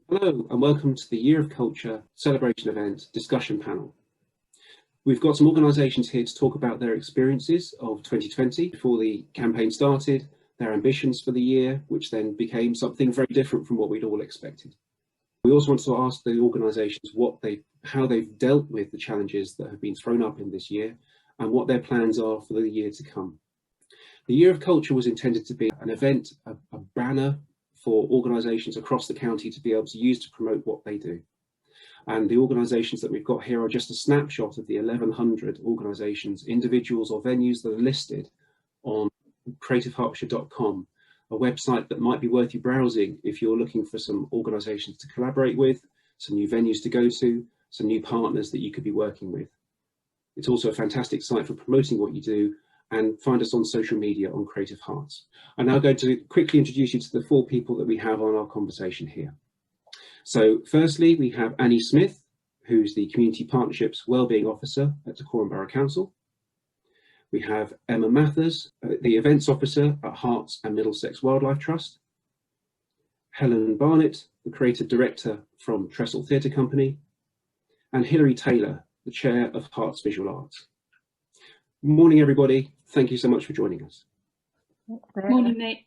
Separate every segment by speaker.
Speaker 1: Hello and welcome to the Year of Culture celebration event discussion panel. We've got some organisations here to talk about their experiences of 2020 before the campaign started, their ambitions for the year, which then became something very different from what we'd all expected. We also want to ask the organisations how they've dealt with the challenges that have been thrown up in this year and what their plans are for the year to come. The Year of Culture was intended to be an event, a banner for organisations across the county to be able to use to promote what they do. And the organisations that we've got here are just a snapshot of the 1,100 organisations, individuals or venues that are listed on creativehertfordshire.com, a website that might be worth you browsing if you're looking for some organisations to collaborate with, some new venues to go to, some new partners that you could be working with. It's also a fantastic site for promoting what you do, and find us on social media on Creative Hearts. I'm now going to quickly introduce you to the four people that we have on our conversation here. So firstly, we have Annie Smith, who's the Community Partnerships Wellbeing Officer at Dacorum Borough Council. We have Emma Mathers, the Events Officer at Herts and Middlesex Wildlife Trust. Helen Barnett, the Creative Director from Trestle Theatre Company. And Hilary Taylor, the Chair of Herts Visual Arts. Morning, everybody. Thank you so much for joining us.
Speaker 2: Morning, Nick.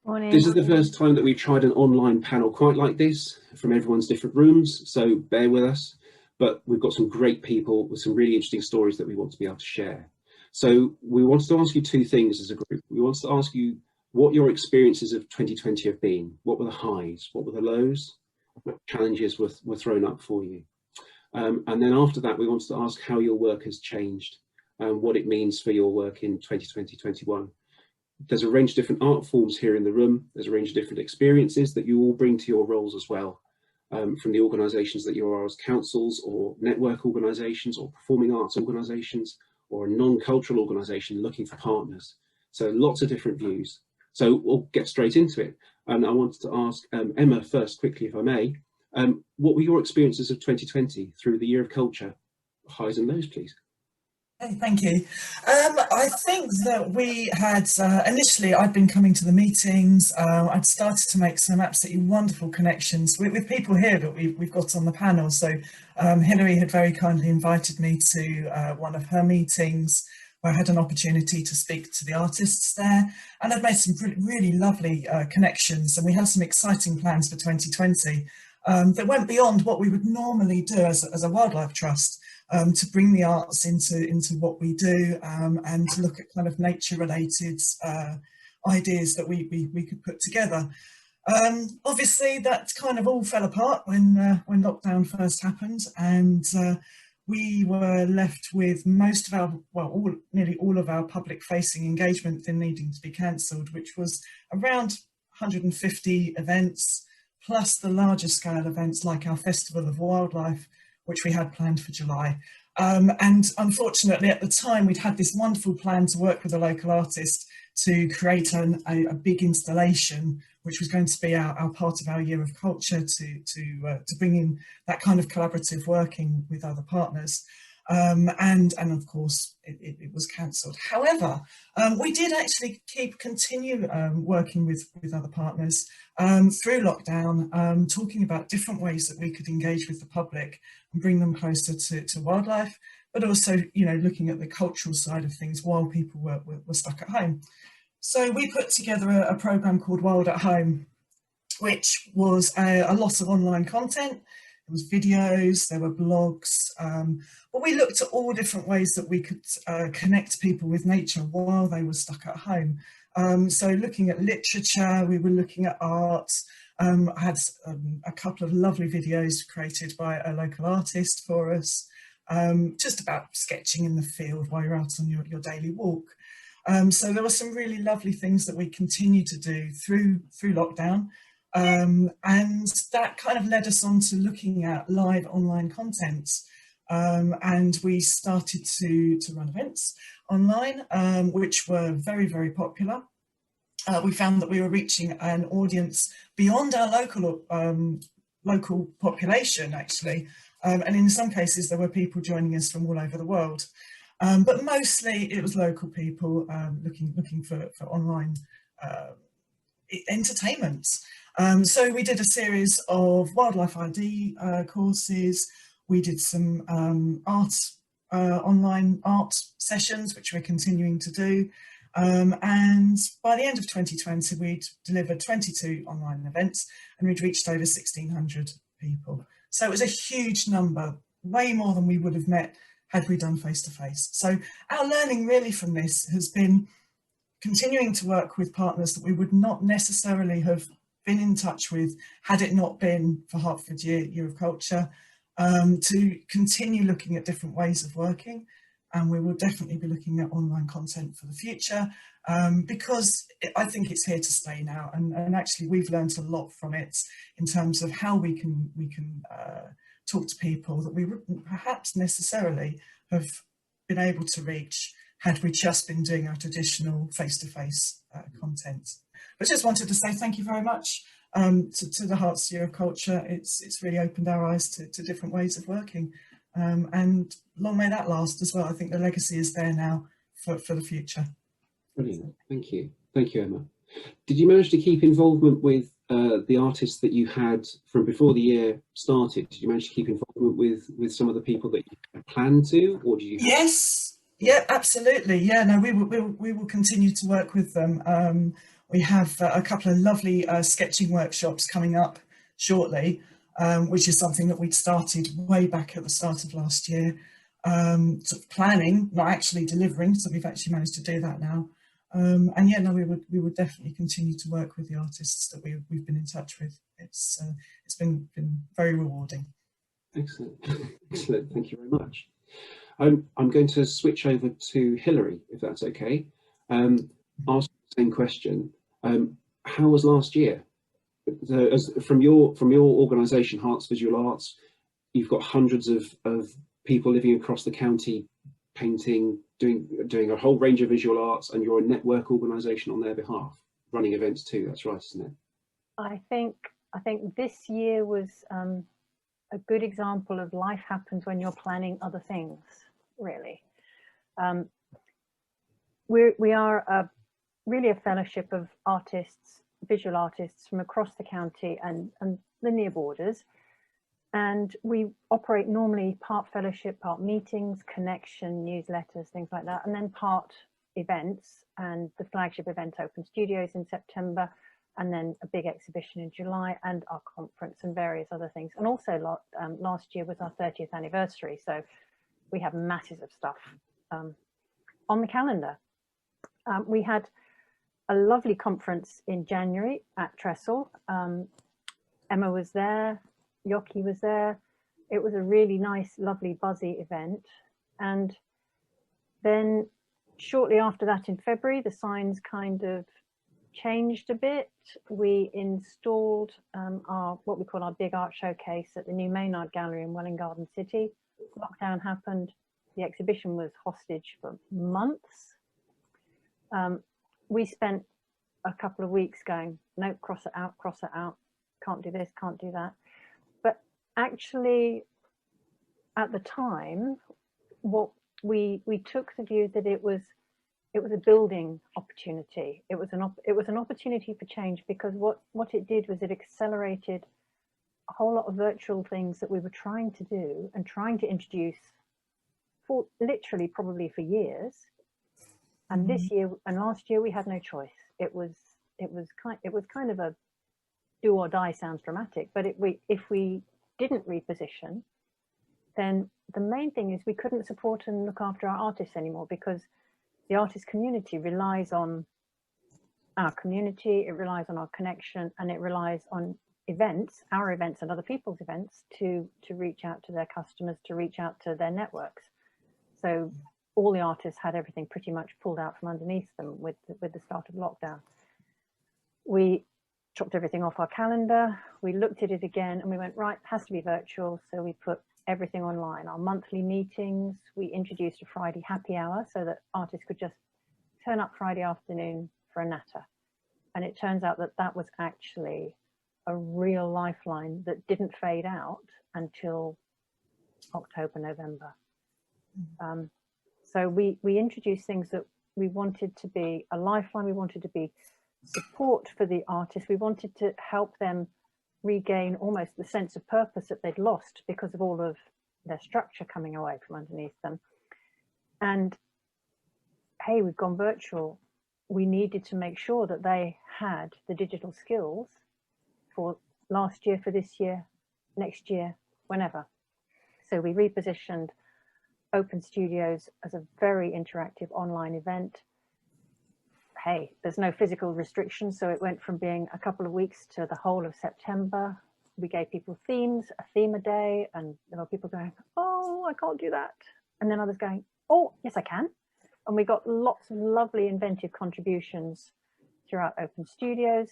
Speaker 3: Morning.
Speaker 1: This is the first time that we've tried an online panel quite like this from everyone's different rooms, so bear with us. But we've got some great people with some really interesting stories that we want to be able to share. So we wanted to ask you two things as a group. We wanted to ask you what your experiences of 2020 have been. What were the highs? What were the lows? What challenges were thrown up for you? And then after that, we wanted to ask how your work has changed and what it means for your work in 2020-21. There's a range of different art forms here in the room. There's a range of different experiences that you all bring to your roles as well, from the organisations that you are as councils or network organisations or performing arts organisations or a non-cultural organisation looking for partners. So lots of different views. So we'll get straight into it. And I wanted to ask Emma first, quickly, if I may. What were your experiences of 2020 through the Year of Culture? Highs and lows, please.
Speaker 2: Thank you. I think that we had, initially I'd been coming to the meetings, I'd started to make some absolutely wonderful connections with people here that we've got on the panel. So Hilary had very kindly invited me to one of her meetings where I had an opportunity to speak to the artists there, and I've made some really lovely connections, and we have some exciting plans for 2020 that went beyond what we would normally do as a wildlife trust. To bring the arts into what we do, and to look at kind of nature-related ideas that we could put together. Obviously, that kind of all fell apart when lockdown first happened, and we were left with most of our, nearly all of our public-facing engagement then needing to be cancelled, which was around 150 events, plus the larger scale events like our Festival of Wildlife, which we had planned for July. And unfortunately at the time we'd had this wonderful plan to work with a local artist to create a big installation, which was going to be our part of our Year of Culture to bring in that kind of collaborative working with other partners. And of course it was cancelled. However, we did actually continue working with other partners through lockdown, talking about different ways that we could engage with the public and bring them closer to wildlife, but also, you know, looking at the cultural side of things while people were stuck at home. So we put together a programme called Wild at Home, which was a lot of online content. There was videos, there were blogs, but we looked at all different ways that we could connect people with nature while they were stuck at home. So looking at literature, we were looking at art. I had a couple of lovely videos created by a local artist for us, just about sketching in the field while you're out on your daily walk. So there were some really lovely things that we continued to do through lockdown. And that kind of led us on to looking at live online content, and we started to run events online, which were very, very popular. We found that we were reaching an audience beyond our local population, actually, and in some cases there were people joining us from all over the world, but mostly it was local people looking for online entertainment. So we did a series of wildlife ID courses. We did some online art sessions, which we're continuing to do. And by the end of 2020, we'd delivered 22 online events and we'd reached over 1,600 people. So it was a huge number, way more than we would have met had we done face-to-face. So our learning really from this has been continuing to work with partners that we would not necessarily have been in touch with had it not been for Hertfordshire Year of Culture, to continue looking at different ways of working. And we will definitely be looking at online content for the future, because I think it's here to stay now. And actually we've learned a lot from it in terms of how we can talk to people that we wouldn't perhaps necessarily have been able to reach had we just been doing our traditional face-to-face content. But just wanted to say thank you very much to the Herts Year of Culture. It's really opened our eyes to different ways of working, and long may that last as well. I think the legacy is there now for the future.
Speaker 1: Brilliant, thank you, Emma. Did you manage to keep involvement with the artists that you had from before the year started? Did you manage to keep involvement with some of the people that you had planned to, or do you?
Speaker 2: Yes, yeah, absolutely. Yeah, no, we will continue to work with them. We have a couple of lovely sketching workshops coming up shortly, which is something that we'd started way back at the start of last year. Sort of planning, not actually delivering, so we've actually managed to do that now. And yeah, no, we would definitely continue to work with the artists that we've been in touch with. It's been very rewarding.
Speaker 1: Excellent, excellent. Thank you very much. I'm going to switch over to Hilary, if that's okay. Ask the same question. How was last year? From your organisation, Herts Visual Arts, you've got hundreds of people living across the county, painting, doing a whole range of visual arts, and you're a network organisation on their behalf, running events too. That's right, isn't it? I think
Speaker 3: this year was a good example of life happens when you're planning other things, really. We are really a fellowship of artists, visual artists from across the county and the near borders. And we operate normally part fellowship, part meetings, connection, newsletters, things like that, and then part events. And the flagship event Open Studios in September, and then a big exhibition in July, and our conference and various other things. And also last year was our 30th anniversary, so we have masses of stuff on the calendar. We had a lovely conference in January at Trestle. Emma was there, Yoki was there. It was a really nice, lovely, buzzy event. And then shortly after that in February, the signs kind of changed a bit. We installed what we call our big art showcase at the new Maynard Gallery in Welwyn Garden City. Lockdown happened. The exhibition was hostage for months. We spent a couple of weeks going, no, cross it out, can't do this, can't do that. But actually, at the time, what we took the view that it was a building opportunity. It was an opportunity for change, because what it did was it accelerated a whole lot of virtual things that we were trying to do and trying to introduce for literally probably for years. And this year and last year we had no choice. It was kind of a do or die. Sounds dramatic, but if we didn't reposition, then the main thing is we couldn't support and look after our artists anymore, because the artist community relies on our community, it relies on our connection, and it relies on events, our events and other people's events to reach out to their customers, to reach out to their networks. So all the artists had everything pretty much pulled out from underneath them with the start of lockdown. We chopped everything off our calendar, we looked at it again and we went, right, it has to be virtual. So we put everything online, our monthly meetings. We introduced a Friday happy hour so that artists could just turn up Friday afternoon for a natter. And it turns out that that was actually a real lifeline that didn't fade out until October, November. So we introduced things that we wanted to be a lifeline. We wanted to be support for the artists. We wanted to help them regain almost the sense of purpose that they'd lost because of all of their structure coming away from underneath them. And hey, we've gone virtual. We needed to make sure that they had the digital skills for last year, for this year, next year, whenever. So we repositioned Open Studios as a very interactive online event. Hey, there's no physical restrictions, so it went from being a couple of weeks to the whole of September. We gave people themes, a theme a day, and there were people going, oh, I can't do that. And then others going, oh, yes, I can. And we got lots of lovely inventive contributions throughout Open Studios.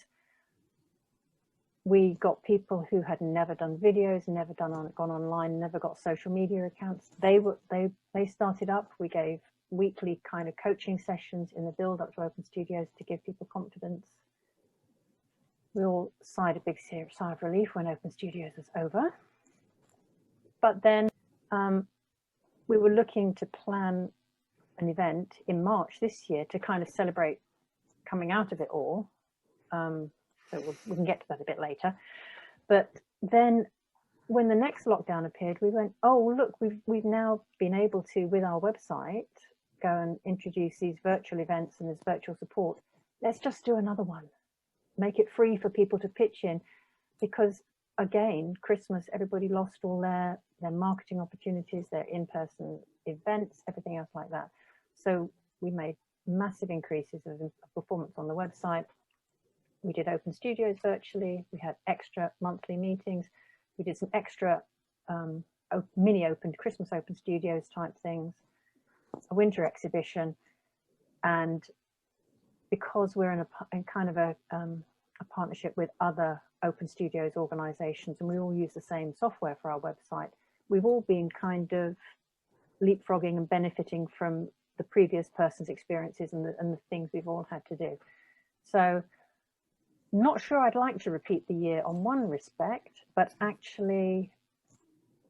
Speaker 3: We got people who had never done videos, never gone online, never got social media accounts. They started up. We gave weekly kind of coaching sessions in the build up to Open Studios to give people confidence. We all sighed a big sigh of relief when Open Studios was over. But then we were looking to plan an event in March this year to kind of celebrate coming out of it all. So we can get to that a bit later. But then when the next lockdown appeared, we went, oh, look, we've now been able to, with our website, go and introduce these virtual events and this virtual support. Let's just do another one. Make it free for people to pitch in, because again, Christmas, everybody lost all their marketing opportunities, their in-person events, everything else like that. So we made massive increases of performance on the website. We did Open Studios virtually. We had extra monthly meetings. We did some extra mini open Christmas Open Studios type things, a winter exhibition. And because we're in kind of a partnership with other Open Studios organizations, and we all use the same software for our website, we've all been kind of leapfrogging and benefiting from the previous person's experiences and the things we've all had to do. So not sure I'd like to repeat the year on one respect, but actually,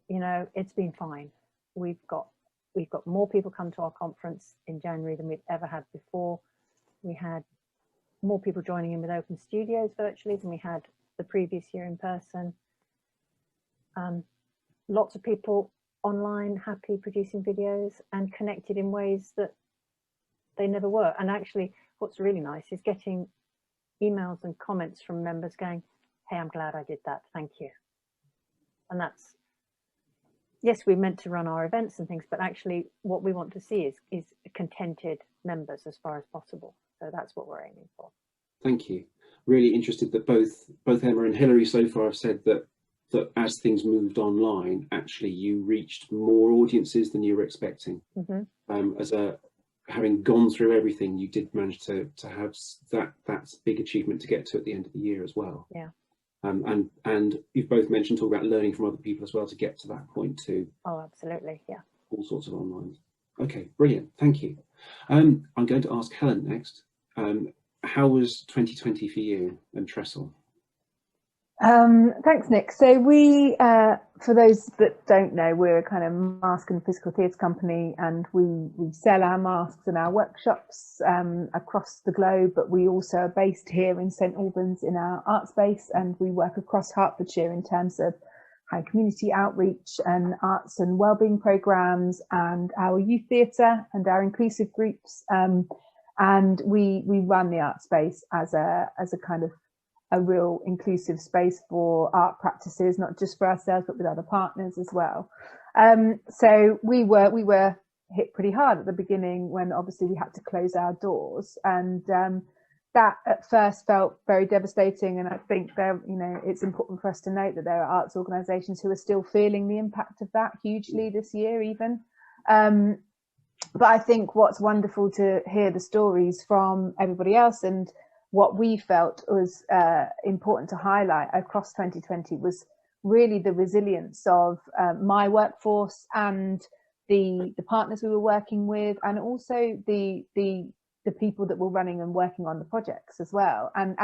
Speaker 3: you know, it's been fine. We've got more people come to our conference in January than we've ever had before. We had more people joining in with Open Studios virtually than we had the previous year in person. Lots of people online, happy producing videos and connected in ways that they never were. And actually, what's really nice is getting emails and comments from members going, hey, I'm glad I did that, thank you. And that's, yes, we meant to run our events and things, but actually what we want to see is contented members as far as possible. So that's what we're aiming for.
Speaker 1: Thank you. Really interested that both Emma and Hilary so far have said that as things moved online, actually you reached more audiences than you were expecting. Mm-hmm. Having gone through everything, you did manage to have that big achievement to get to at the end of the year as well.
Speaker 3: Yeah.
Speaker 1: And you've both mentioned talk about learning from other people as well to get to that point too.
Speaker 3: Oh, absolutely. Yeah. All
Speaker 1: sorts of online. Okay, brilliant. Thank you. I'm going to ask Helen next. How was 2020 for you and Trestle?
Speaker 4: Thanks, Nick. So we, for those that don't know, we're a kind of mask and physical theatre company, and we sell our masks and our workshops across the globe, but we also are based here in St Albans in our art space, and we work across Hertfordshire in terms of high community outreach and arts and wellbeing programmes and our youth theatre and our inclusive groups. And we run the art space as a kind of a real inclusive space for art practices, not just for ourselves, but with other partners as well. So we were hit pretty hard at the beginning when obviously we had to close our doors, and that at first felt very devastating. And I think it's important for us to note that there are arts organisations who are still feeling the impact of that hugely this year even. But I think what's wonderful to hear the stories from everybody else, and what we felt was important to highlight across 2020 was really the resilience of my workforce and the partners we were working with, and also the people that were running and working on the projects as well, and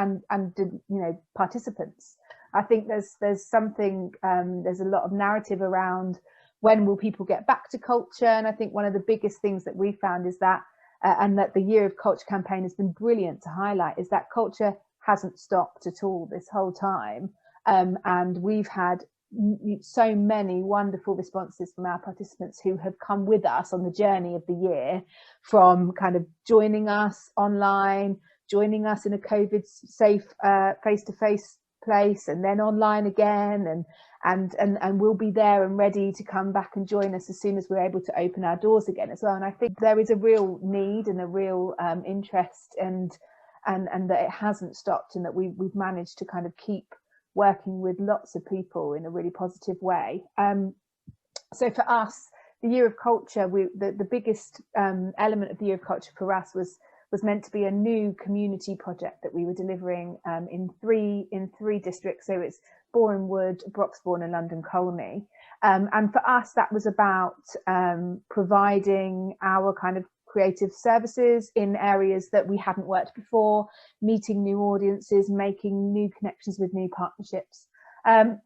Speaker 4: participants. I think there's something there's a lot of narrative around when will people get back to culture, and I think one of the biggest things that we found is that and that the Year of Culture campaign has been brilliant to highlight, is that culture hasn't stopped at all this whole time. And we've had so many wonderful responses from our participants who have come with us on the journey of the year, from kind of joining us online, joining us in a COVID safe face-to-face place, and then online again, and we'll be there and ready to come back and join us as soon as we're able to open our doors again as well. And I think there is a real need and a real interest, and that it hasn't stopped, and that we've managed to kind of keep working with lots of people in a really positive way. So for us, the Year of Culture, the biggest element of the Year of Culture for us was meant to be a new community project that we were delivering in three districts. So it's Boreham Wood, Broxbourne and London Colney. And for us, that was about providing our kind of creative services in areas that we hadn't worked before, meeting new audiences, making new connections with new partnerships. And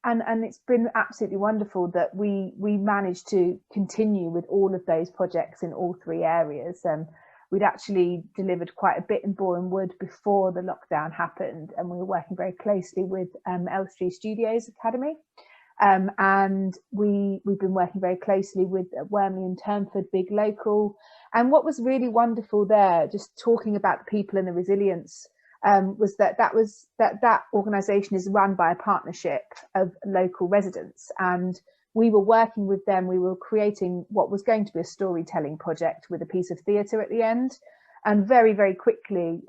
Speaker 4: it's been absolutely wonderful that we managed to continue with all of those projects in all three areas. We'd actually delivered quite a bit in Boreham Wood before the lockdown happened, and we were working very closely with Elstree Studios Academy. And we've been working very closely with Wormley and Turnford, big local. And what was really wonderful there, just talking about the people and the resilience, was that organisation is run by a partnership of local residents, and we were working with them. We were creating what was going to be a storytelling project with a piece of theatre at the end. And very, very quickly,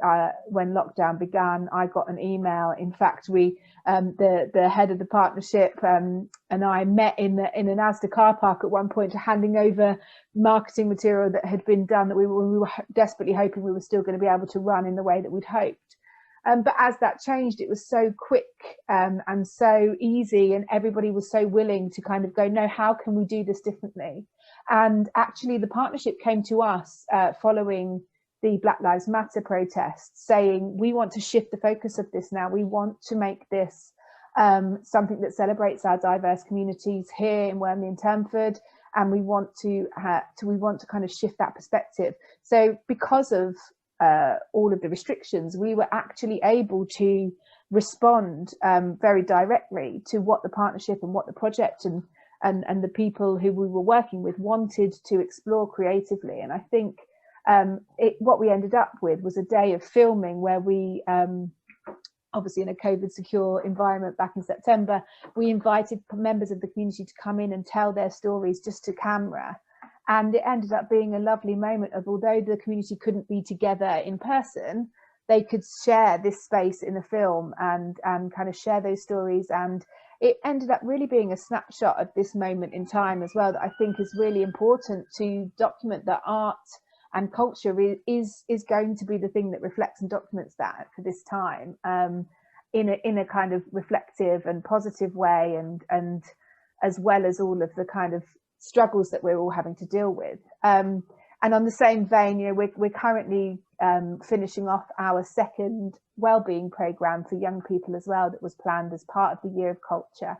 Speaker 4: when lockdown began, I got an email. In fact, the head of the partnership and I met in an Asda car park at one point, handing over marketing material that had been done, that we were desperately hoping we were still going to be able to run in the way that we'd hoped. But as that changed, it was so quick and so easy, and everybody was so willing to kind of go, no, how can we do this differently? And actually, the partnership came to us following the Black Lives Matter protests, saying, we want to shift the focus of this now. We want to make this something that celebrates our diverse communities here in Wormley and Turnford, and we want to kind of shift that perspective. So because of all of the restrictions, we were actually able to respond very directly to what the partnership and what the project and the people who we were working with wanted to explore creatively. And I think what we ended up with was a day of filming where we, obviously in a COVID secure environment back in September, we invited members of the community to come in and tell their stories just to camera. And it ended up being a lovely moment of, although the community couldn't be together in person, they could share this space in a film and kind of share those stories. And it ended up really being a snapshot of this moment in time as well, that I think is really important to document, that art and culture is going to be the thing that reflects and documents that for this time in a kind of reflective and positive way, and as well as all of the kind of struggles that we're all having to deal with. And on the same vein, you know, we're currently finishing off our second wellbeing programme for young people as well, that was planned as part of the Year of Culture.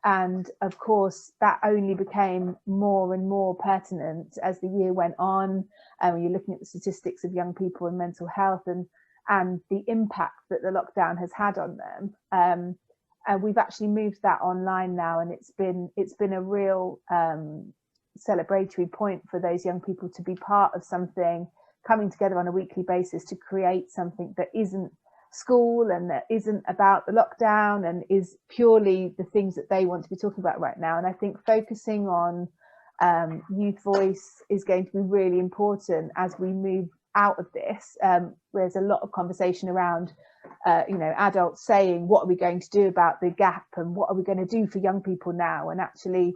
Speaker 4: And of course, that only became more and more pertinent as the year went on. When you're looking at the statistics of young people and mental health and the impact that the lockdown has had on them. And we've actually moved that online now, and it's been a real celebratory point for those young people to be part of something, coming together on a weekly basis to create something that isn't school and that isn't about the lockdown, and is purely the things that they want to be talking about right now. And I think focusing on youth voice is going to be really important as we move out of this. There's a lot of conversation around you know, adults saying, what are we going to do about the gap, and what are we going to do for young people now? And actually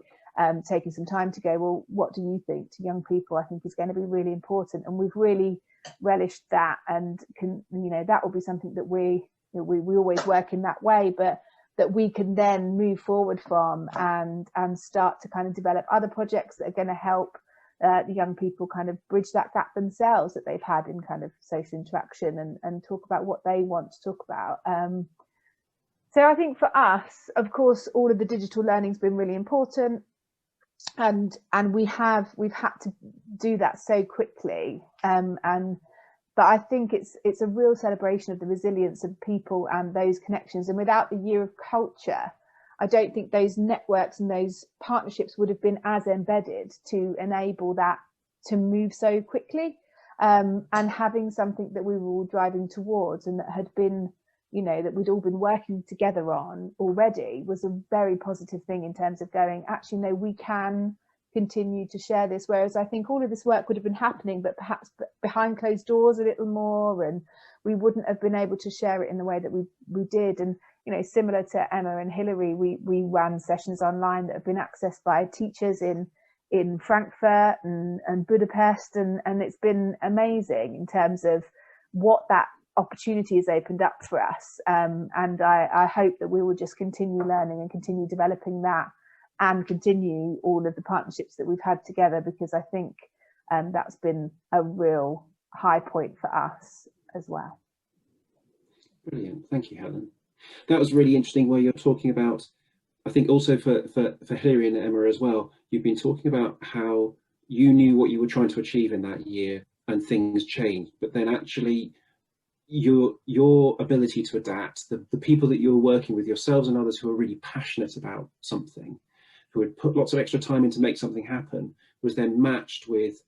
Speaker 4: taking some time to go, well, what do you think to young people, I think is going to be really important. And we've really relished that, and can, you know, that will be something that we always work in that way, but that we can then move forward from and start to kind of develop other projects that are going to help the young people kind of bridge that gap themselves that they've had in kind of social interaction, and talk about what they want to talk about. So I think for us, of course, all of the digital learning has been really important. we've had to do that so quickly, but I think it's a real celebration of the resilience of people and those connections. And without the year of culture, I don't think those networks and those partnerships would have been as embedded to enable that to move so quickly. And having something that we were all driving towards and that had been, you know, that we'd all been working together on already was a very positive thing in terms of going, actually, no, we can continue to share this. Whereas I think all of this work would have been happening, but perhaps behind closed doors a little more, and we wouldn't have been able to share it in the way that we did. And, you know, similar to Emma and Hilary, we ran sessions online that have been accessed by teachers in Frankfurt and Budapest, and it's been amazing in terms of what that opportunity has opened up for us. And I hope that we will just continue learning and continue developing that and continue all of the partnerships that we've had together, because I think that's been a real high point for us as well.
Speaker 1: Brilliant, thank you, Helen. That was really interesting where you're talking about, I think also for Hilary and Emma as well, you've been talking about how you knew what you were trying to achieve in that year and things changed, but then actually your ability to adapt, the people that you're working with, yourselves and others who are really passionate about something, who had put lots of extra time in to make something happen, was then matched with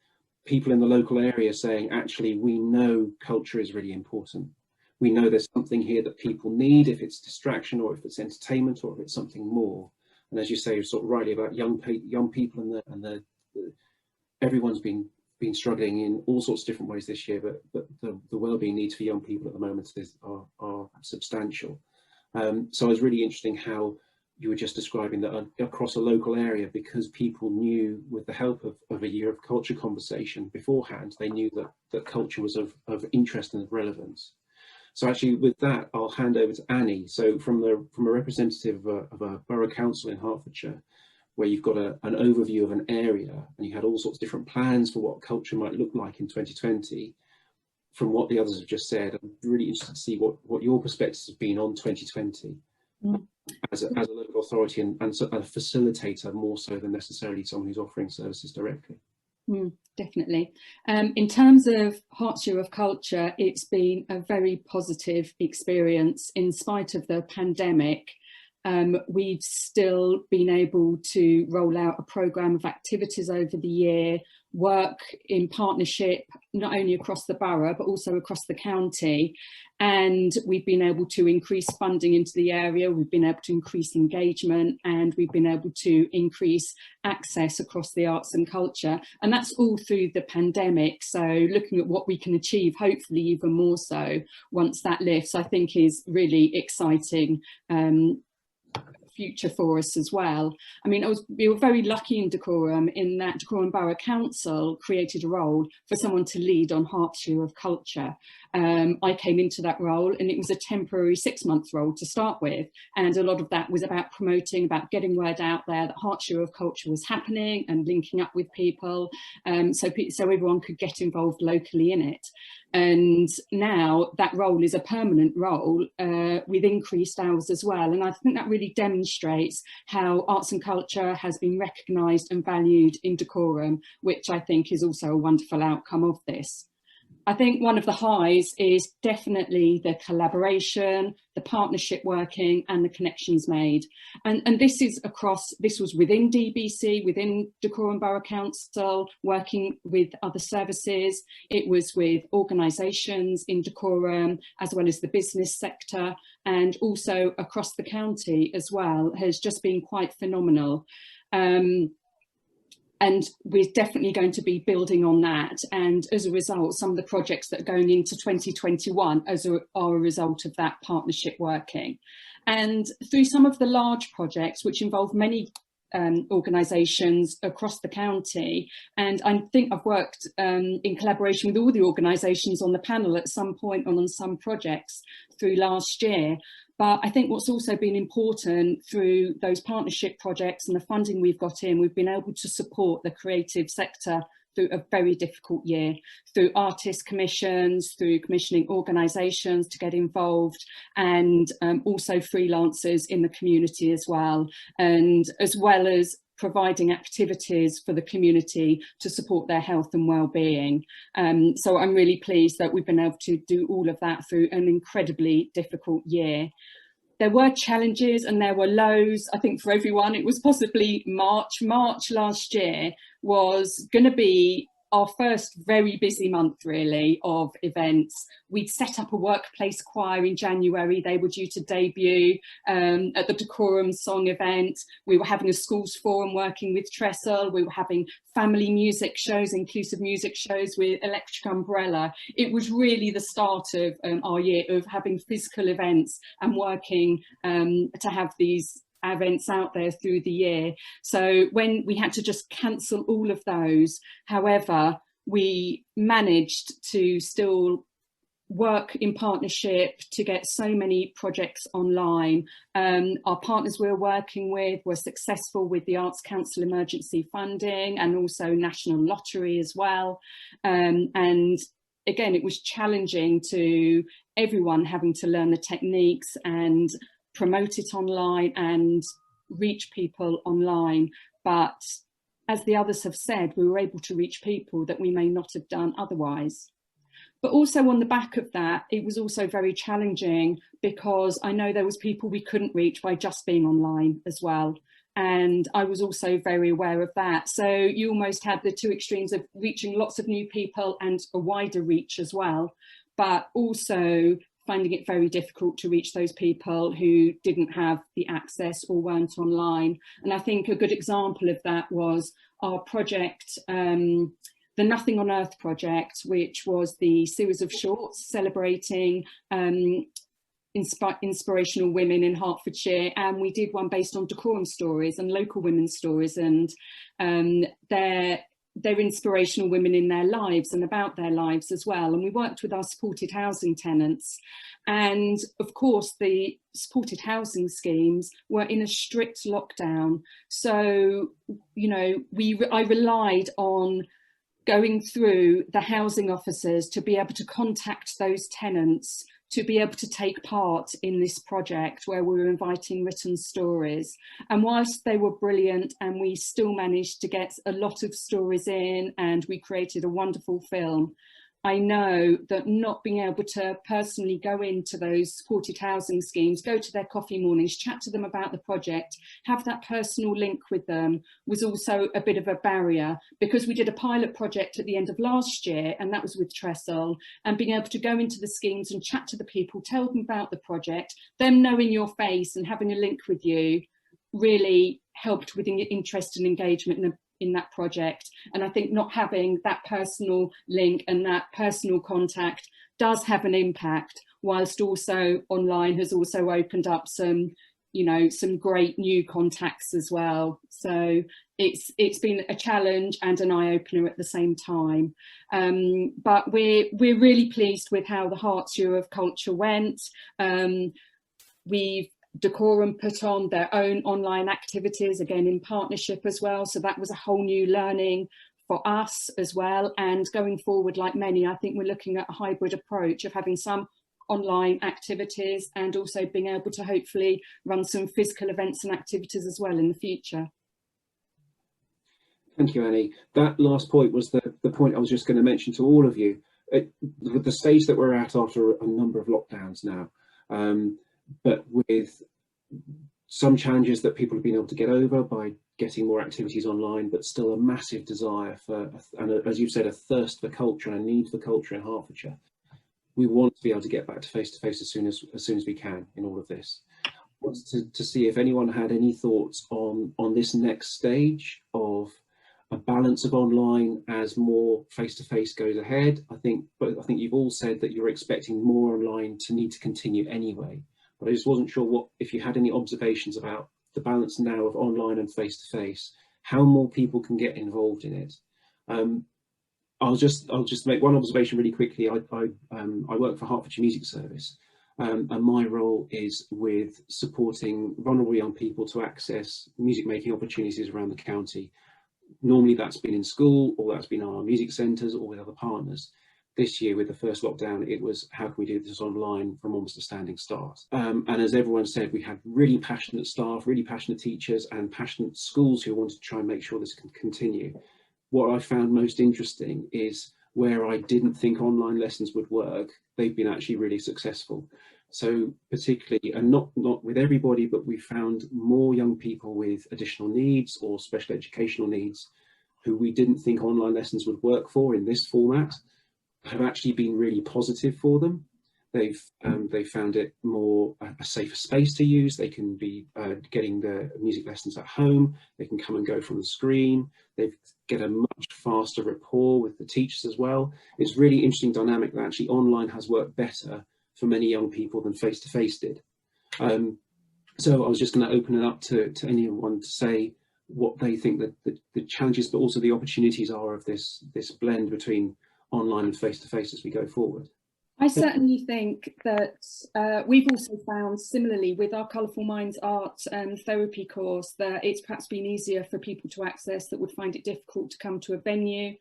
Speaker 1: people in the local area saying, actually, we know culture is really important. We know there's something here that people need, if it's distraction or if it's entertainment or if it's something more. And as you say, sort of rightly about young people and everyone's been struggling in all sorts of different ways this year, but the wellbeing needs for young people at the moment are substantial. So it was really interesting how you were just describing that across a local area, because people knew, with the help of a year of culture conversation beforehand, they knew that culture was of interest and of relevance. So actually with that, I'll hand over to Annie. So from a representative of a borough council in Hertfordshire, where you've got an overview of an area and you had all sorts of different plans for what culture might look like in 2020, from what the others have just said, I'm really interested to see what your perspectives have been on 2020 as a local authority and a facilitator, more so than necessarily someone who's offering services directly.
Speaker 5: Definitely. In terms of Herts Year of Culture, it's been a very positive experience in spite of the pandemic. We've still been able to roll out a programme of activities over the year, work in partnership, not only across the borough, but also across the county. And we've been able to increase funding into the area, we've been able to increase engagement, and we've been able to increase access across the arts and culture. And that's all through the pandemic. So looking at what we can achieve, hopefully even more so once that lifts, I think is really exciting. Future for us as well. I mean, we were very lucky in Dacorum in that Dacorum Borough Council created a role for someone to lead on Herts Year of Culture. I came into that role and it was a temporary 6-month role to start with, and a lot of that was about promoting, about getting word out there that Herts Year of Culture was happening and linking up with people, so everyone could get involved locally in it. And now that role is a permanent role with increased hours as well. And I think that really demonstrates how arts and culture has been recognised and valued in Dacorum, which I think is also a wonderful outcome of this. I think one of the highs is definitely the collaboration, the partnership working and the connections made. And this was within DBC, within Dacorum Borough Council, working with other services. It was with organisations in Dacorum, as well as the business sector, and also across the county as well, has just been quite phenomenal. And we're definitely going to be building on that. And as a result, some of the projects that are going into 2021 are a result of that partnership working. And through some of the large projects, which involve many organisations across the county, and I think I've worked in collaboration with all the organisations on the panel at some point on some projects through last year. But I think what's also been important through those partnership projects and the funding we've got in, we've been able to support the creative sector through a very difficult year, through artist commissions, through commissioning organisations to get involved, and also freelancers in the community as well. And as well as providing activities for the community to support their health and well-being. So I'm really pleased that we've been able to do all of that through an incredibly difficult year. There were challenges and there were lows. I think for everyone, it was possibly March. March last year was going to be our first very busy month, really, of events. We'd set up a workplace choir in January. They were due to debut at the Dacorum song event. We were having a schools forum working with Trestle. We were having family music shows, inclusive music shows with Electric Umbrella. It was really the start of our year of having physical events and working to have these events out there through the year. So when we had to just cancel all of those, however, we managed to still work in partnership to get so many projects online. Our partners we were working with were successful with the Arts Council emergency funding and also National Lottery as well. And again, it was challenging to everyone having to learn the techniques and promote it online and reach people online. But as the others have said, we were able to reach people that we may not have done otherwise. But also on the back of that, it was also very challenging because I know there was people we couldn't reach by just being online as well. And I was also very aware of that. So you almost had the two extremes of reaching lots of new people and a wider reach as well, but also finding it very difficult to reach those people who didn't have the access or weren't online. And I think a good example of that was our project, the Nothing on Earth project, which was the series of shorts celebrating inspirational women in Hertfordshire. And we did one based on Dacorum stories and local women's stories and they're inspirational women in their lives and about their lives as well. And we worked with our supported housing tenants. And of course, the supported housing schemes were in a strict lockdown. So, you know, I relied on going through the housing officers to be able to contact those tenants to be able to take part in this project where we were inviting written stories. And whilst they were brilliant and we still managed to get a lot of stories in and we created a wonderful film, I know that not being able to personally go into those supported housing schemes, go to their coffee mornings, chat to them about the project, have that personal link with them was also a bit of a barrier, because we did a pilot project at the end of last year and that was with Trestle, and being able to go into the schemes and chat to the people, tell them about the project, them knowing your face and having a link with you really helped with interest and engagement in that project. And I think not having that personal link and that personal contact does have an impact, whilst also online has also opened up some, you know, some great new contacts as well. So it's been a challenge and an eye-opener at the same time. But we're really pleased with how the Hertfordshire of Culture went. Dacorum put on their own online activities, again in partnership as well. So that was a whole new learning for us as well. And going forward, like many, I think we're looking at a hybrid approach of having some online activities and also being able to hopefully run some physical events and activities as well in the future.
Speaker 1: Thank you, Annie. That last point was the point I was just going to mention to all of you. With the stage that we're at after a number of lockdowns now, but with some challenges that people have been able to get over by getting more activities online, but still a massive desire for, and as you've said, a thirst for culture and a need for culture in Hertfordshire. We want to be able to get back to face-to-face as soon as we can in all of this. I wanted to see if anyone had any thoughts on this next stage of a balance of online as more face-to-face goes ahead. I think you've all said that you're expecting more online to need to continue anyway. But I just wasn't sure if you had any observations about the balance now of online and face-to-face, how more people can get involved in it. I'll just make one observation really quickly. I work for Hertfordshire Music Service, and my role is with supporting vulnerable young people to access music making opportunities around the county. Normally that's been in school, or that's been our music centres, or with other partners. This year, with the first lockdown, it was how can we do this online from almost a standing start. And as everyone said, we had really passionate staff, really passionate teachers, and passionate schools who wanted to try and make sure this can continue. What I found most interesting is where I didn't think online lessons would work, they've been actually really successful. So particularly, and not with everybody, but we found more young people with additional needs or special educational needs who we didn't think online lessons would work for in this format, have actually been really positive for them. They've found it more a safer space to use. They can be getting the music lessons at home. They can come and go from the screen. They get a much faster rapport with the teachers as well. It's really interesting dynamic that actually online has worked better for many young people than face-to-face did. So I was just going to open it up to anyone to say what they think that the challenges, but also the opportunities are of this blend between online and face-to-face as we go forward.
Speaker 5: I certainly think that we've also found similarly with our Colourful Minds art therapy course that it's perhaps been easier for people to access that would find it difficult to come to a venue.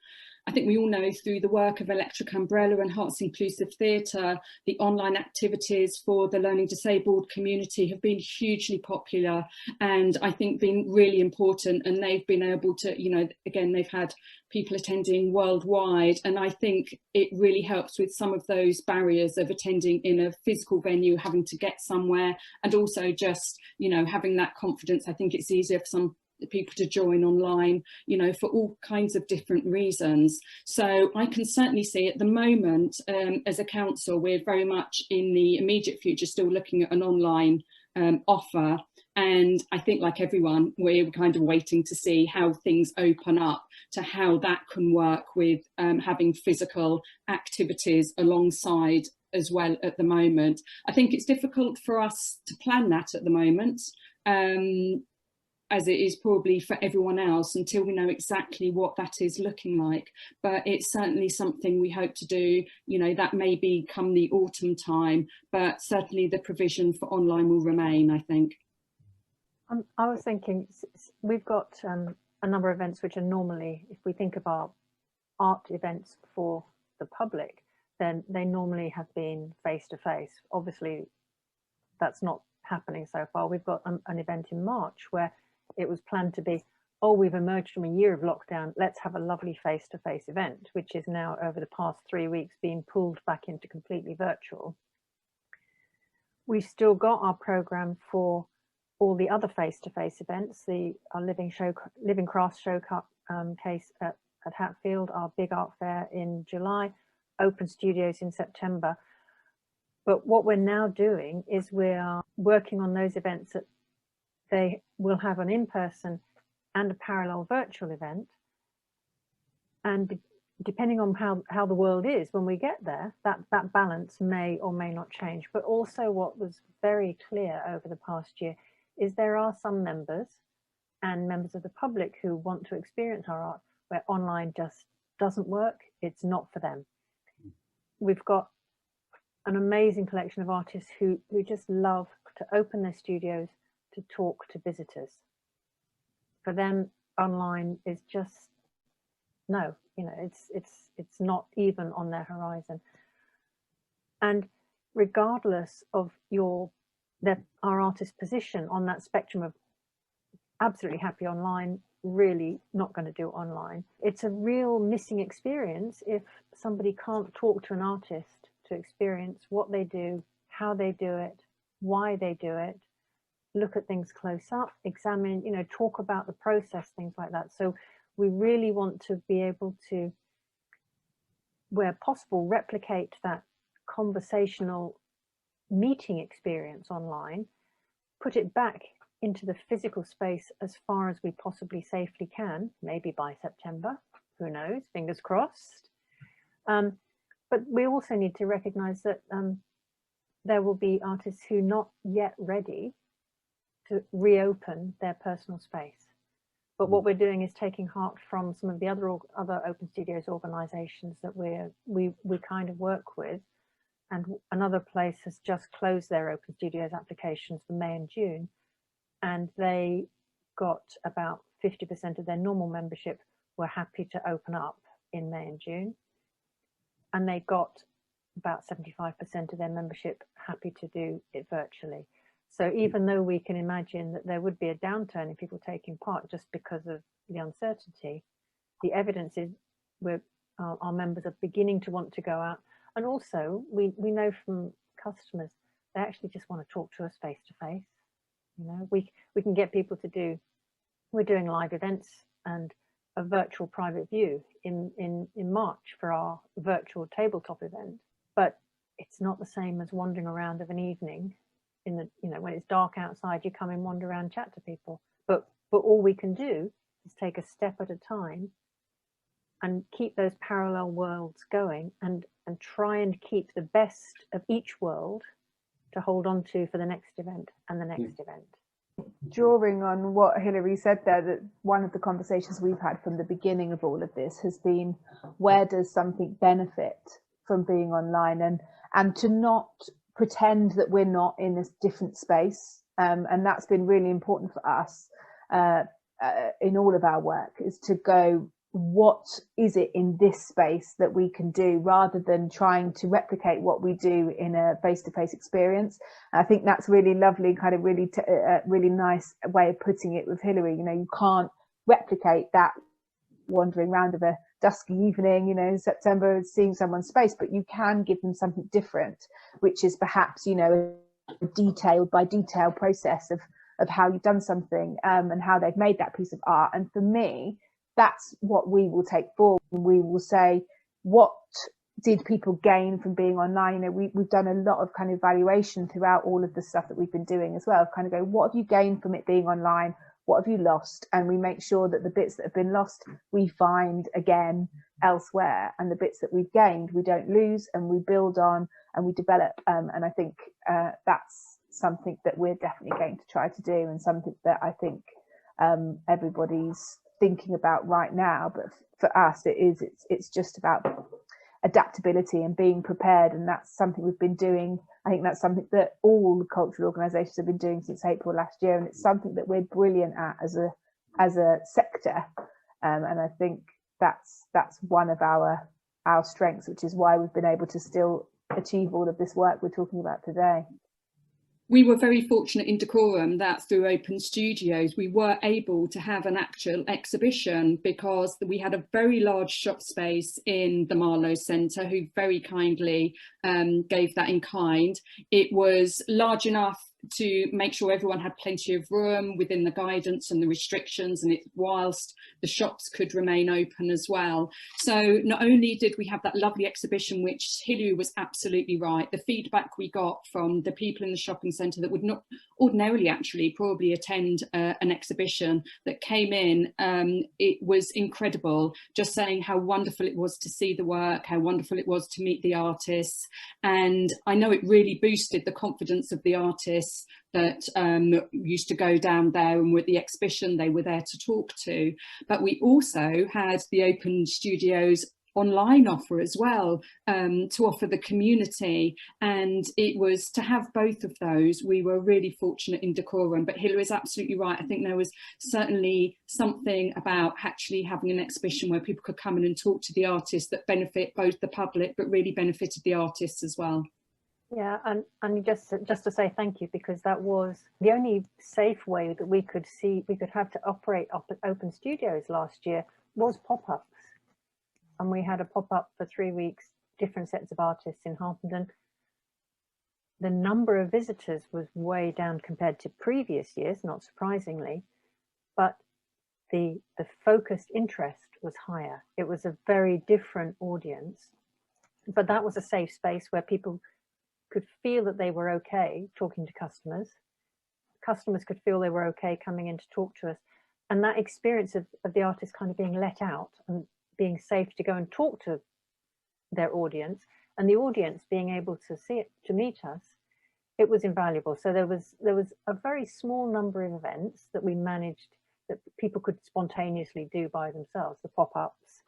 Speaker 5: I think we all know through the work of Electric Umbrella and Herts Inclusive Theatre, the online activities for the learning disabled community have been hugely popular and I think been really important, and they've been able to, you know, again, they've had people attending worldwide, and I think it really helps with some of those barriers of attending in a physical venue, having to get somewhere, and also just, you know, having that confidence. I think it's easier for some people to join online, you know, for all kinds of different reasons. So I can certainly see at the moment, as a council, we're very much in the immediate future still looking at an online offer. And I think, like everyone, we're kind of waiting to see how things open up to how that can work with having physical activities alongside as well at the moment. I think it's difficult for us to plan that at the moment, as it is probably for everyone else, until we know exactly what that is looking like. But it's certainly something we hope to do, you know, that may be come the autumn time, but certainly the provision for online will remain, I think.
Speaker 3: I was thinking, we've got a number of events which are normally, if we think about art events for the public, then they normally have been face-to-face. Obviously, that's not happening so far. We've got an event in March where it was planned to be, oh, we've emerged from a year of lockdown, let's have a lovely face-to-face event, which is now over the past 3 weeks being pulled back into completely virtual. We've still got our programme for all the other face-to-face events, our Living Crafts showcase at Hatfield, our big art fair in July, open studios in September. But what we're now doing is we are working on those events that they will have an in-person and a parallel virtual event. And depending on how the world is when we get there, that balance may or may not change. But also what was very clear over the past year is there are some members and members of the public who want to experience our art where online just doesn't work. It's not for them. We've got an amazing collection of artists who just love to open their studios to talk to visitors. For them, online is just no, you know, it's not even on their horizon. And regardless of our artist's position on that spectrum of absolutely happy online, really not going to do online, it's a real missing experience if somebody can't talk to an artist to experience what they do, how they do it, why they do it, look at things close up, examine, you know, talk about the process, things like that. So we really want to be able to, where possible, replicate that conversational meeting experience online, put it back into the physical space as far as we possibly safely can, maybe by September, who knows, fingers crossed. But we also need to recognise that there will be artists who are not yet ready to reopen their personal space. But what we're doing is taking heart from some of the other open studios organisations that we kind of work with. And another place has just closed their open studios applications for May and June. And they got about 50% of their normal membership were happy to open up in May and June. and they got about 75% of their membership happy to do it virtually. So even though we can imagine that there would be a downturn in people taking part just because of the uncertainty, the evidence is our members are beginning to want to go out. And also we know from customers, they actually just want to talk to us face to face. You know, we can get people to do, we're doing live events and a virtual private view in March for our virtual tabletop event, but it's not the same as wandering around of an evening in the, you know, when it's dark outside, you come and wander around, chat to people, but all we can do is take a step at a time and keep those parallel worlds going and try and keep the best of each world to hold on to for the next event and the next event.
Speaker 4: Drawing on what Hilary said there, that one of the conversations we've had from the beginning of all of this has been, where does something benefit from being online, and to not pretend that we're not in a different space, and that's been really important for us in all of our work, is to go, what is it in this space that we can do, rather than trying to replicate what we do in a face-to-face experience. I think that's really lovely, kind of really really nice way of putting it with Hilary. You know, you can't replicate that wandering around of a dusky evening, you know, in September, seeing someone's space, but you can give them something different, which is perhaps, you know, a detailed by detail process of how you've done something, and how they've made that piece of art. And for me, that's what we will take forward. We will say, what did people gain from being online? You know, we've done a lot of kind of evaluation throughout all of the stuff that we've been doing as well, kind of go, what have you gained from it being online? What have you lost? And we make sure that the bits that have been lost, we find again elsewhere, and the bits that we've gained, we don't lose, and we build on and we develop. And I think that's something that we're definitely going to try to do, and something that I think everybody's thinking about right now. But for us, it's just about adaptability and being prepared, and that's something we've been doing. I think that's something that all cultural organisations have been doing since April last year, and it's something that we're brilliant at as a sector, and I think that's one of our strengths, which is why we've been able to still achieve all of this work we're talking about today.
Speaker 5: We were very fortunate in Dacorum that through Open Studios we were able to have an actual exhibition, because we had a very large shop space in the Marlow Centre, who very kindly gave that in kind. It was large enough to make sure everyone had plenty of room within the guidance and the restrictions, and it whilst the shops could remain open as well. So not only did we have that lovely exhibition, which Hilary was absolutely right, the feedback we got from the people in the shopping centre that would not ordinarily actually probably attend an exhibition that came in, it was incredible, just saying how wonderful it was to see the work, how wonderful it was to meet the artists. And I know it really boosted the confidence of the artists that used to go down there, and with the exhibition they were there to talk to. But we also had the Open Studios online offer as well, to offer the community, and it was to have both of those. We were really fortunate in Dacorum. But Hilary is absolutely right. I think there was certainly something about actually having an exhibition where people could come in and talk to the artists that benefit both the public but really benefited the artists as well.
Speaker 3: Yeah, and just to say thank you, because that was the only safe way that we could have to operate Open Studios last year was pop-ups. And we had a pop-up for 3 weeks, different sets of artists in Harpenden. The number of visitors was way down compared to previous years, not surprisingly, but the focused interest was higher. It was a very different audience, but that was a safe space where people could feel that they were okay talking to customers. Customers could feel they were okay coming in to talk to us. And that experience of the artist kind of being let out and being safe to go and talk to their audience, and the audience being able to see it, to meet us, it was invaluable. So there was a very small number of events that we managed that people could spontaneously do by themselves, the pop-ups,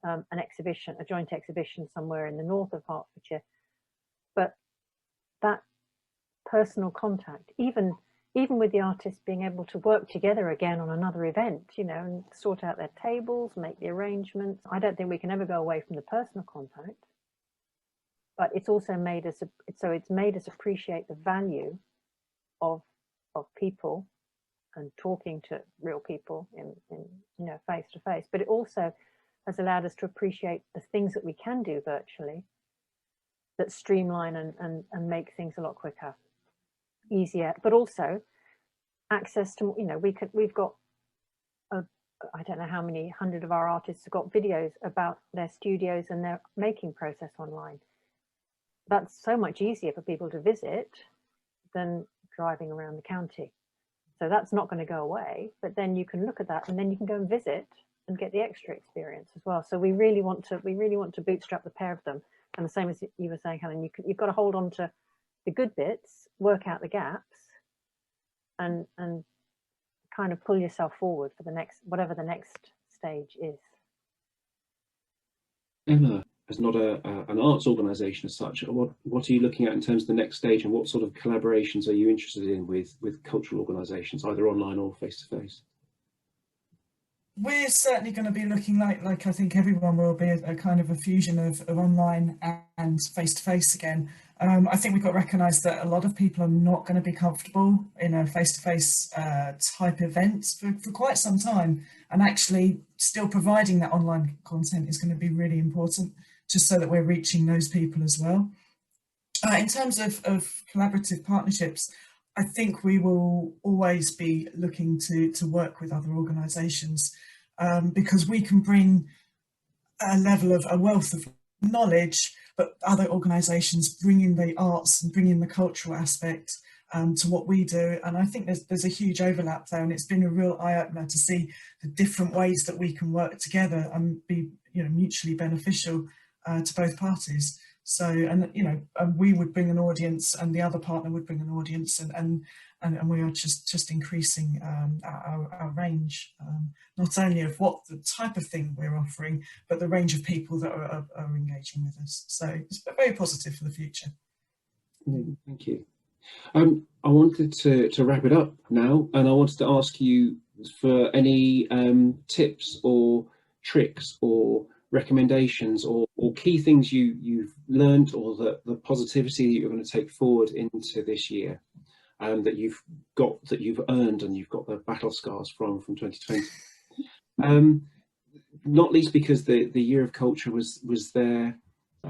Speaker 3: an exhibition, a joint exhibition somewhere in the north of Hertfordshire. But that personal contact, even with the artists being able to work together again on another event, you know, and sort out their tables, make the arrangements. I don't think we can ever go away from the personal contact. but it's also made us, so it's made us appreciate the value of people and talking to real people in you know, face to face. But it also has allowed us to appreciate the things that we can do virtually that streamline and make things a lot quicker, easier, but also access to, you know, we've got I don't know how many hundred of our artists have got videos about their studios and their making process online. That's so much easier for people to visit than driving around the county. So that's not going to go away, but then you can look at that and then you can go and visit and get the extra experience as well. So we really want to bootstrap the pair of them. And the same as you were saying, Helen, you've got to hold on to the good bits, work out the gaps, and kind of pull yourself forward for the next, whatever the next stage is.
Speaker 1: Emma, as not an arts organisation as such, what are you looking at in terms of the next stage, and what sort of collaborations are you interested in with cultural organisations, either online or face to face?
Speaker 2: We're certainly going to be looking like I think everyone will be, a kind of a fusion of online and face-to-face again. I think we've got to recognise that a lot of people are not going to be comfortable in a face-to-face type event for quite some time, and actually still providing that online content is going to be really important, just so that we're reaching those people as well. In terms of collaborative partnerships, I think we will always be looking to work with other organisations, because we can bring a level of a wealth of knowledge, but other organisations bring in the arts and bring in the cultural aspect to what we do. And I think there's a huge overlap there, and it's been a real eye-opener to see the different ways that we can work together and be, you know, mutually beneficial to both parties. So, and you know, we would bring an audience and the other partner would bring an audience, and we are just increasing our range, not only of what the type of thing we're offering, but the range of people that are engaging with us. So it's very positive for the future.
Speaker 1: Thank you. I wanted to wrap it up now, and I wanted to ask you for any tips or tricks or recommendations or key things you've learned, or the positivity that you're going to take forward into this year, that you've earned, and you've got the battle scars from 2020. Not least because the year of culture was there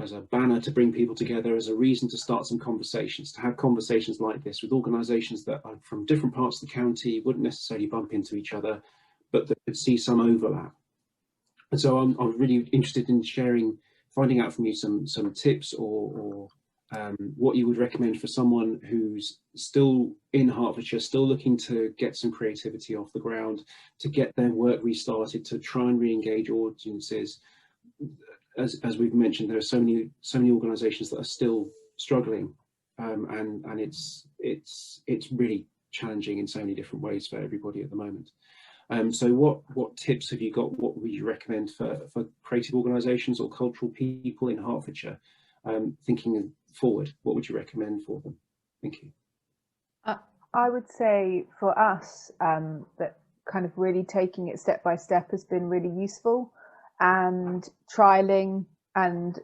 Speaker 1: as a banner to bring people together, as a reason to start some conversations, to have conversations like this with organisations that are from different parts of the county, wouldn't necessarily bump into each other, but that could see some overlap. And so I'm really interested in finding out from you some tips or what you would recommend for someone who's still in Hertfordshire, still looking to get some creativity off the ground, to get their work restarted, to try and re-engage audiences. As we've mentioned, there are so many organisations that are still struggling, and it's really challenging in so many different ways for everybody at the moment. So what tips have you got? What would you recommend for creative organisations or cultural people in Hertfordshire, thinking forward? What would you recommend for them? Thank you.
Speaker 4: I would say for us that kind of really taking it step by step has been really useful, and trialing and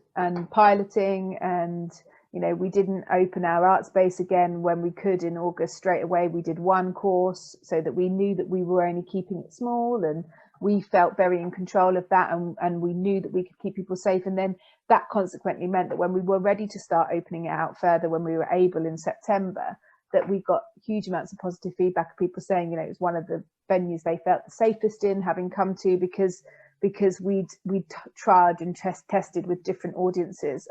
Speaker 4: piloting, and you know, we didn't open our art space again when we could in August straight away. We did one course so that we knew that we were only keeping it small, and we felt very in control of that, and we knew that we could keep people safe. And then that consequently meant that when we were ready to start opening it out further, when we were able in September, that we got huge amounts of positive feedback of people saying, you know, it was one of the venues they felt the safest in having come to, because we'd tried and tested with different audiences.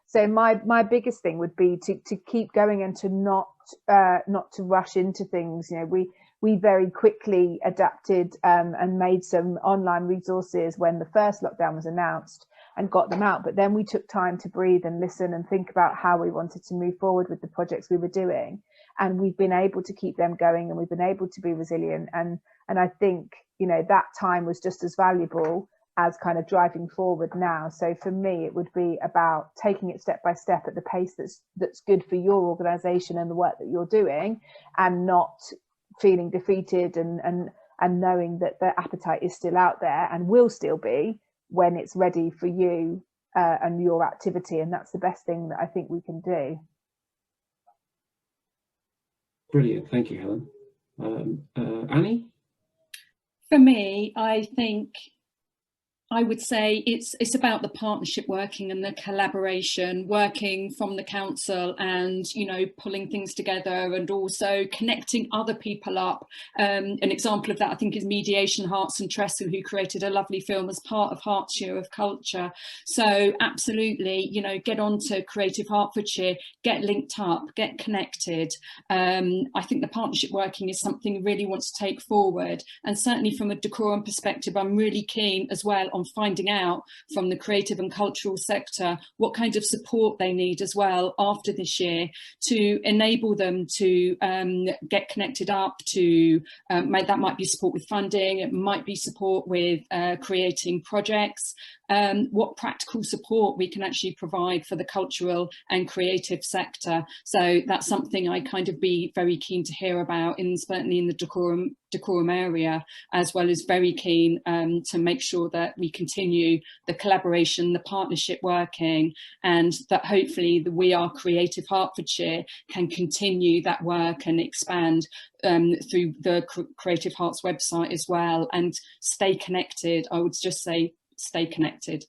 Speaker 4: So my biggest thing would be to keep going, and to not to rush into things. You know, we very quickly adapted and made some online resources when the first lockdown was announced and got them out. But then we took time to breathe and listen and think about how we wanted to move forward with the projects we were doing. And we've been able to keep them going, and we've been able to be resilient. And I think, you know, that time was just as valuable as kind of driving forward now. So for me, it would be about taking it step by step at the pace that's good for your organisation and the work that you're doing, and not feeling defeated, and knowing that the appetite is still out there and will still be when it's ready for you and your activity, and that's the best thing that I think we can do.
Speaker 1: Brilliant, thank you, Helen. Annie?
Speaker 5: For me, I think I would say it's about the partnership working and the collaboration, working from the council and, you know, pulling things together and also connecting other people up. An example of that, I think, is Mediation Herts and Trestle, who created a lovely film as part of Hertfordshire of Culture. So absolutely, you know, get on to Creative Hertfordshire, get linked up, get connected. I think the partnership working is something we really want to take forward. And certainly from a Dacorum perspective, I'm really keen as well on finding out from the creative and cultural sector what kind of support they need as well after this year to enable them to get connected up to, that might be support with funding, it might be support with creating projects, what practical support we can actually provide for the cultural and creative sector. So that's something I kind of be very keen to hear about, certainly in the Dacorum area, as well as very keen to make sure that we continue the collaboration, the partnership working, and that hopefully the We Are Creative Hertfordshire can continue that work and expand through the Creative Herts website as well, and stay connected. I would just say stay connected.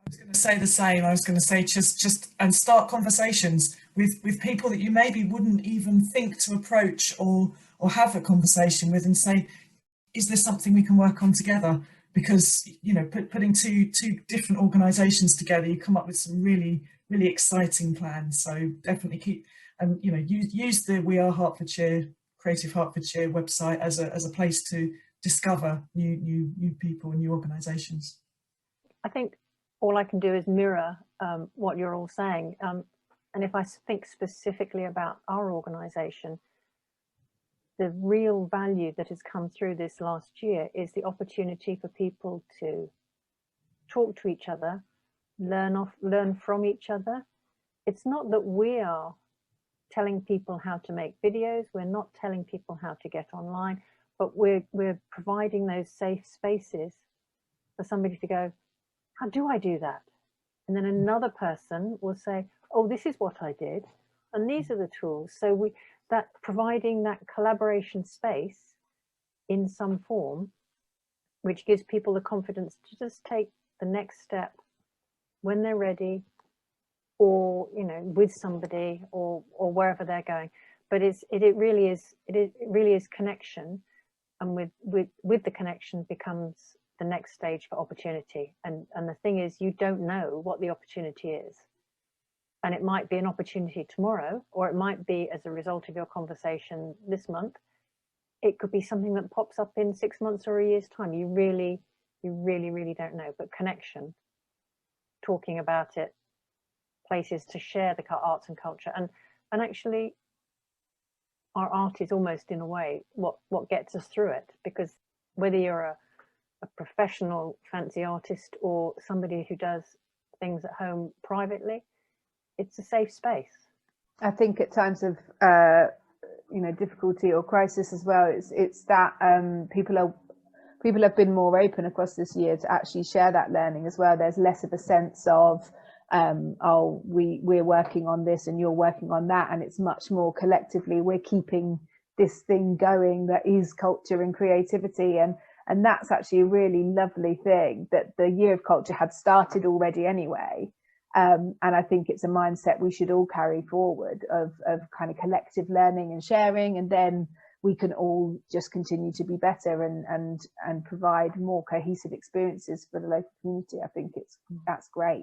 Speaker 2: I was going to say the same. I was going to say just and start conversations with people that you maybe wouldn't even think to approach or have a conversation with, and say, is there something we can work on together? Because, you know, putting two different organisations together, you come up with some really exciting plans. So definitely keep you know, use the We Are Hertfordshire, Creative Hertfordshire website as a place to discover new people and new organisations.
Speaker 3: I think all I can do is mirror what you're all saying. And if I think specifically about our organisation, the real value that has come through this last year is the opportunity for people to talk to each other, learn from each other. It's not that we are telling people how to make videos, we're not telling people how to get online, but we're providing those safe spaces for somebody to go, how do I do that? And then another person will say, oh, this is what I did, and these are the tools. So that providing that collaboration space in some form, which gives people the confidence to just take the next step when they're ready, or, you know, with somebody or wherever they're going. But it really is connection, and with the connection becomes the next stage for opportunity. And the thing is, you don't know what the opportunity is. And it might be an opportunity tomorrow, or it might be as a result of your conversation this month. It could be something that pops up in 6 months or a year's time. You really don't know. But connection, talking about it, places to share the arts and culture, and actually our art is almost, in a way, what gets us through it. Because whether you're a professional fancy artist or somebody who does things at home privately, it's a safe space.
Speaker 4: I think at times of you know, difficulty or crisis as well, it's that people have been more open across this year to actually share that learning as well. There's less of a sense of oh, we're working on this and you're working on that, and it's much more collectively we're keeping this thing going that is culture and creativity, and that's actually a really lovely thing that the Year of Culture had started already anyway. And I think it's a mindset we should all carry forward of kind of collective learning and sharing, and then we can all just continue to be better and provide more cohesive experiences for the local community. I think that's great.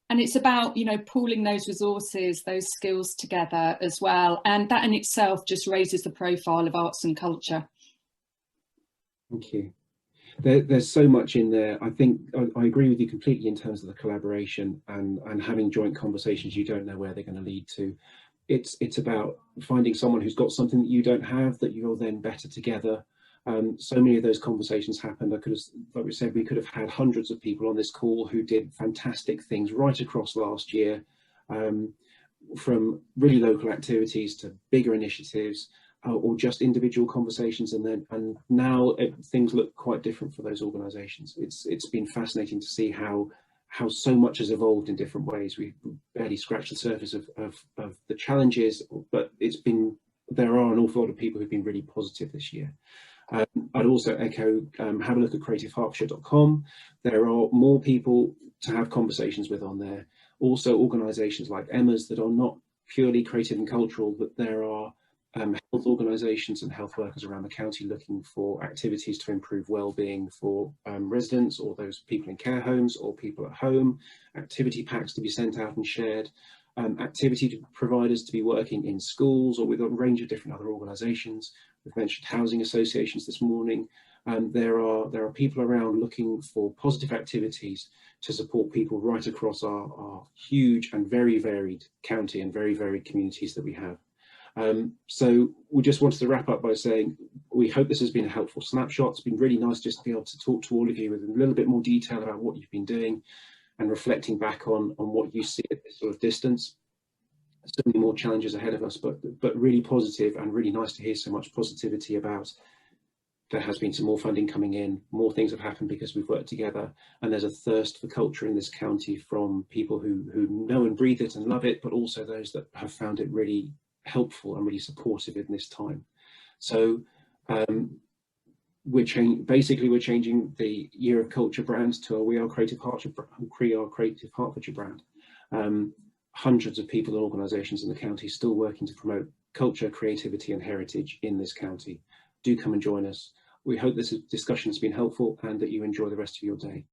Speaker 5: And it's about, you know, pooling those resources, those skills together as well. And that in itself just raises the profile of arts and culture.
Speaker 1: Thank you. There's so much in there. I think I agree with you completely in terms of the collaboration and having joint conversations. You don't know where they're going to lead to. It's about finding someone who's got something that you don't have, that you're then better together. So many of those conversations happened. Like we said, we could have had hundreds of people on this call who did fantastic things right across last year, from really local activities to bigger initiatives, or just individual conversations, and now things look quite different for those organisations. It's been fascinating to see how how so much has evolved in different ways. We've barely scratched the surface of the challenges, but there are an awful lot of people who've been really positive this year. I'd also echo, have a look at creativehertfordshire.com. There are more people to have conversations with on there. Also organisations like Emma's that are not purely creative and cultural, but there are health organisations and health workers around the county looking for activities to improve well-being for residents or those people in care homes or people at home, activity packs to be sent out and shared, activity providers to be working in schools, or with a range of different other organisations. We've mentioned housing associations this morning. There are people around looking for positive activities to support people right across our huge and very varied county and very varied communities that we have. So we just wanted to wrap up by saying we hope this has been a helpful snapshot. It's been really nice just to be able to talk to all of you with a little bit more detail about what you've been doing and reflecting back on what you see at this sort of distance. So many more challenges ahead of us, but really positive, and really nice to hear so much positivity about there has been some more funding coming in, more things have happened because we've worked together, and there's a thirst for culture in this county from people who know and breathe it and love it, but also those that have found it really helpful and really supportive in this time. So we're changing the Year of Culture brand to a We Are Creative Hertfordshire brand. Hundreds of people and organisations in the county still working to promote culture, creativity and heritage in this county. Do come and join us. We hope this discussion has been helpful and that you enjoy the rest of your day.